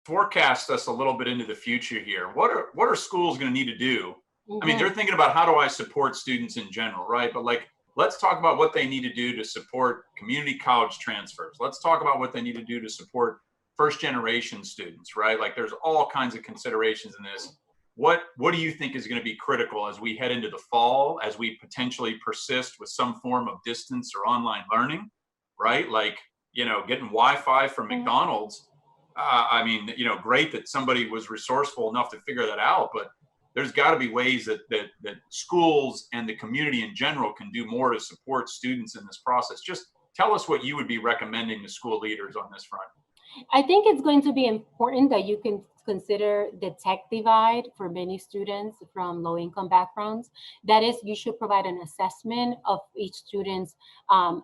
forecast us a little bit into the future here. What are schools going to need to do? I mean, they're Mhm. thinking about how do I support students in general, right? But like, let's talk about what they need to do to support community college transfers. Let's talk about what they need to do to support first generation students, right? Like, there's all kinds of considerations in this. What do you think is going to be critical as we head into the fall, as we potentially persist with some form of distance or online learning, right? Like, getting Wi-Fi from Mhm. McDonald's. I mean, great that somebody was resourceful enough to figure that out, but there's got to be ways that schools and the community in general can do more to support students in this process. Just tell us what you would be recommending to school leaders on this front. I think it's going to be important that you can consider the tech divide for many students from low income backgrounds. That is, you should provide an assessment of each student's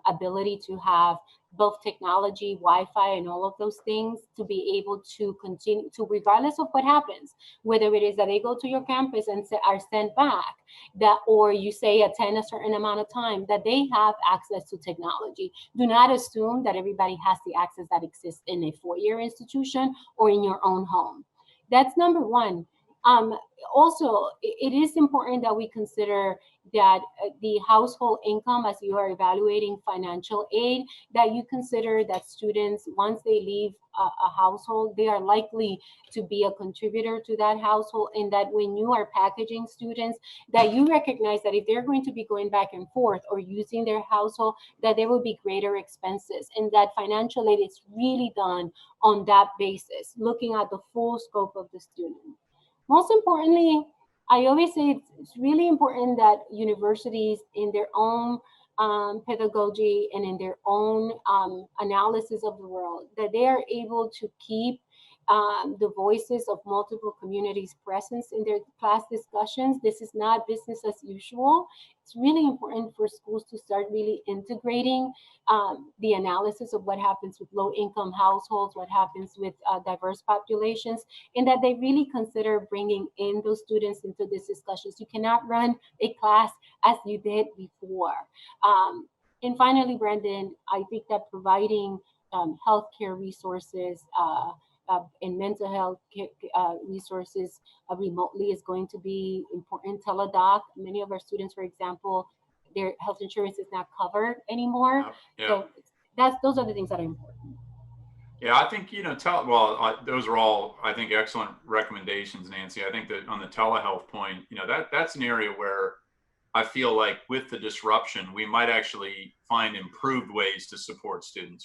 ability to have both technology, Wi-Fi, and all of those things to be able to continue to, regardless of what happens, whether it is that they go to your campus and are sent back, that or you say attend a certain amount of time, that they have access to technology. Do not assume that everybody has the access that exists in a four-year institution or in your own home. That's number one. Um, Also, it is important that we consider that the household income, as you are evaluating financial aid, that you consider that students, once they leave a household, they are likely to be a contributor to that household, and that when you are packaging students, that you recognize that if they're going to be going back and forth or using their household, that there will be greater expenses, and that financial aid is really done on that basis, looking at the full scope of the student. Most importantly, I always say it's really important that universities, in their own pedagogy and in their own analysis of the world, that they are able to keep the voices of multiple communities presence in their class discussions. This is not business as usual. It's really important for schools to start really integrating the analysis of what happens with low income households, what happens with diverse populations, and that they really consider bringing in those students into these discussions. You cannot run a class as you did before. And finally, Brandon, I think that providing healthcare resources and mental health resources remotely is going to be important. Teledoc, many of our students, for example, their health insurance is not covered anymore. Yeah, yeah. So those are the things that are important. Yeah, I think, those are all, I think, excellent recommendations, Nancy. I think that on the telehealth point, that's an area where I feel like with the disruption, we might actually find improved ways to support students.